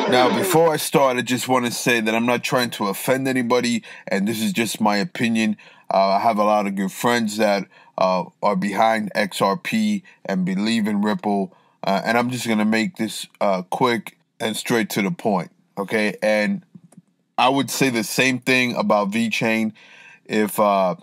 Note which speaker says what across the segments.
Speaker 1: Now, before I start, I just want to say that I'm not trying to offend anybody, and this is just my opinion. I have a lot of good friends that are behind XRP and believe in Ripple, and I'm just going to make this quick and straight to the point, okay? And I would say the same thing about VeChain if DNVGL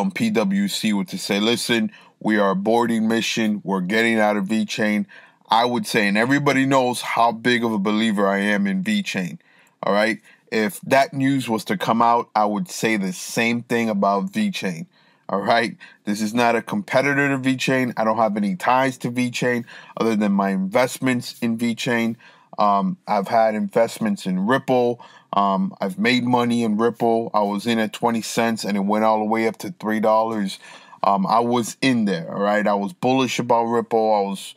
Speaker 1: and PwC were to say, listen, we are aborting mission, we're getting out of VeChain. I would say, and everybody knows how big of a believer I am in VeChain, all right? If that news was to come out, I would say the same thing about VeChain, all right? This is not a competitor to VeChain. I don't have any ties to VeChain other than my investments in VeChain. I've had investments in Ripple. I've made money in Ripple. I was in at 20 cents and it went all the way up to $3. I was in there, all right? I was bullish about Ripple. I was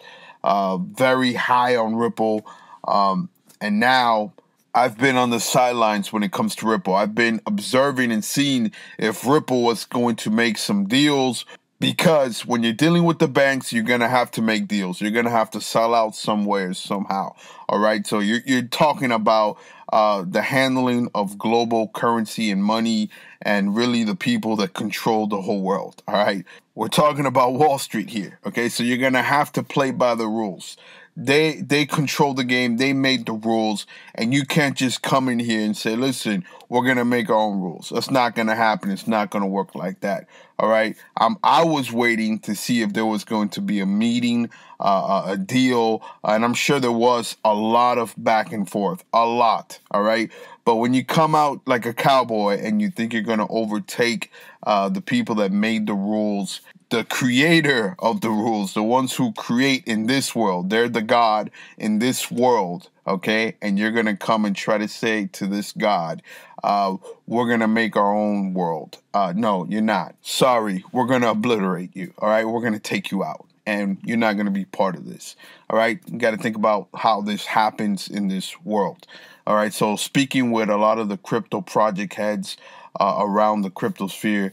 Speaker 1: very high on Ripple, and now I've been on the sidelines when it comes to Ripple. I've been observing and seeing if Ripple was going to make some deals, because when you're dealing with the banks, you're going to have to make deals. You're going to have to sell out somewhere, somehow, all right? So you're talking about the handling of global currency and money and really the people that control the whole world, all right? We're talking about Wall Street here, okay? So you're going to have to play by the rules. They control the game. They made the rules, and you can't just come in here and say, listen, we're going to make our own rules. That's not going to happen. It's not going to work like that, all right? I was waiting to see if there was going to be a meeting, a deal, and I'm sure there was a lot of back and forth, a lot, all right? But when you come out like a cowboy and you think you're going to overtake the people that made the rules, the creator of the rules, the ones who create in this world, they're the God in this world, okay? And you're going to come and try to say to this God, we're going to make our own world. No, you're not. Sorry, we're going to obliterate you, all right? We're going to take you out, and you're not going to be part of this, all right? You got to think about how this happens in this world, all right? So speaking with a lot of the crypto project heads around the crypto sphere,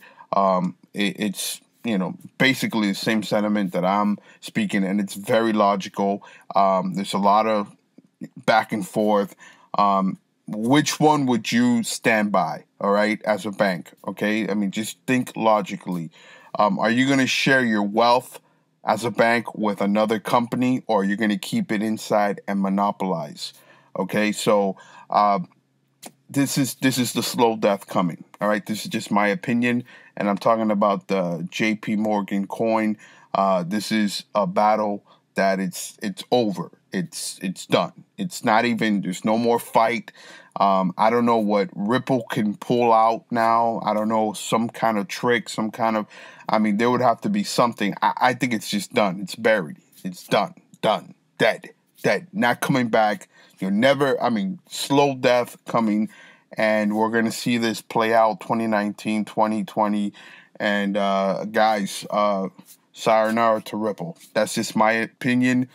Speaker 1: it's basically the same sentiment that I'm speaking, and it's very logical. There's a lot of back and forth. Which one would you stand by, all right, as a bank, okay? I mean, just think logically. Are you going to share your wealth as a bank with another company, or are you going to keep it inside and monopolize, okay? So this is the slow death coming, all right? This is just my opinion, and I'm talking about the JPMorgan coin. This is a battle that it's over. It's done. It's not even, there's no more fight. I don't know what Ripple can pull out now. I don't know, some kind of trick, some kind of, there would have to be something. I think it's just done. It's buried. It's done, dead, not coming back. You're never, slow death coming, and we're going to see this play out 2019, 2020, and guys, sayonara to Ripple. That's just my opinion.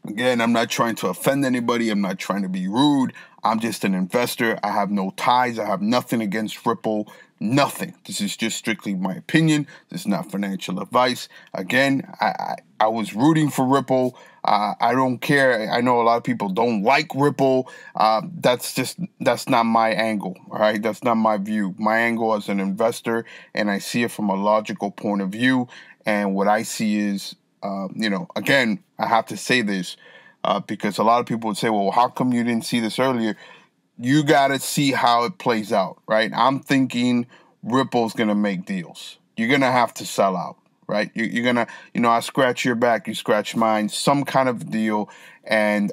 Speaker 1: Again, I'm not trying to offend anybody. I'm not trying to be rude. I'm just an investor. I have no ties. I have nothing against Ripple. Nothing. This is just strictly my opinion. This is not financial advice. Again, I was rooting for Ripple. I don't care. I know a lot of people don't like Ripple. That's not my angle. All right, that's not my view. My angle as an investor, and I see it from a logical point of view. And what I see is, again, I have to say this because a lot of people would say, well, how come you didn't see this earlier? You got to see how it plays out, right? I'm thinking Ripple's going to make deals. You're going to have to sell out, right? You're going to, I scratch your back, you scratch mine, some kind of deal. And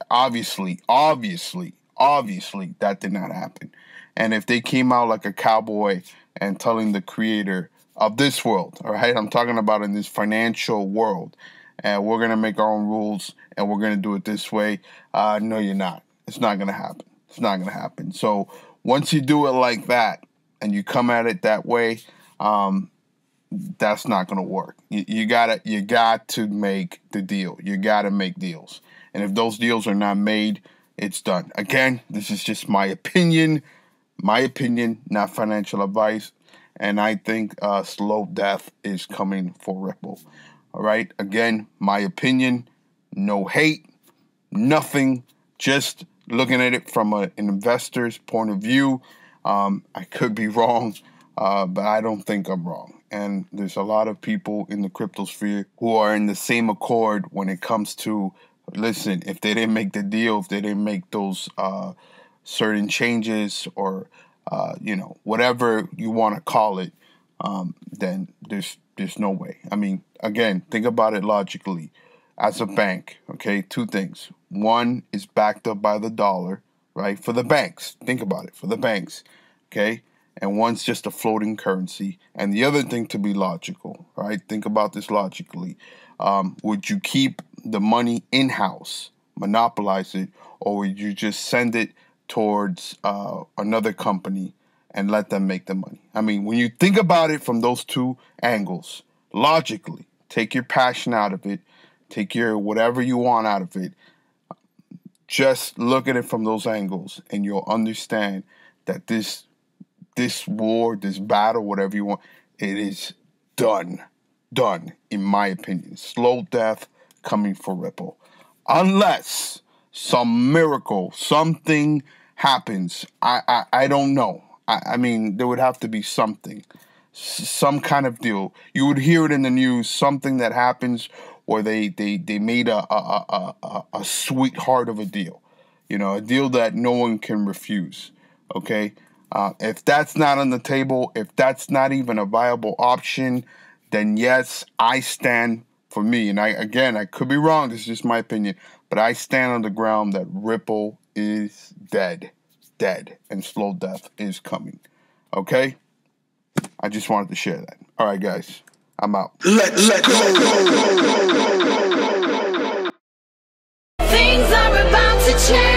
Speaker 1: obviously, that did not happen. And if they came out like a cowboy and telling the creator of this world, all right, I'm talking about in this financial world, and we're going to make our own rules and we're going to do it this way. No, you're not. It's not going to happen. It's not going to happen. So once you do it like that and you come at it that way, that's not going to work. You got to make the deal. You got to make deals. And if those deals are not made, it's done. Again, this is just my opinion, not financial advice. And I think slow death is coming for Ripple. All right. Again, my opinion, no hate, nothing, just looking at it from an investor's point of view. I could be wrong, but I don't think I'm wrong. And there's a lot of people in the crypto sphere who are in the same accord when it comes to, listen, if they didn't make the deal, if they didn't make those certain changes or, whatever you want to call it, then there's no way. I mean, again, think about it logically. As a bank, okay, two things. One is backed up by the dollar, right? For the banks. Think about it. For the banks, okay? And one's just a floating currency. And the other thing, to be logical, right? Think about this logically. Would you keep the money in-house, monopolize it, or would you just send it towards another company and let them make the money? I mean, when you think about it from those two angles, logically, take your passion out of it, take your whatever you want out of it, just look at it from those angles and you'll understand that this war, this battle, whatever you want, it is done, in my opinion. Slow death coming for Ripple. Unless some miracle, something happens. I don't know. I mean, there would have to be something, some kind of deal. You would hear it in the news, something that happens where they made a sweetheart of a deal. A deal that no one can refuse, okay? If that's not on the table, if that's not even a viable option, then yes, I stand for me. And I could be wrong, this is just my opinion, but I stand on the ground that Ripple is dead, and slow death is coming, okay? I just wanted to share that. All right, guys, I'm out.
Speaker 2: Let's go. Things are about to change.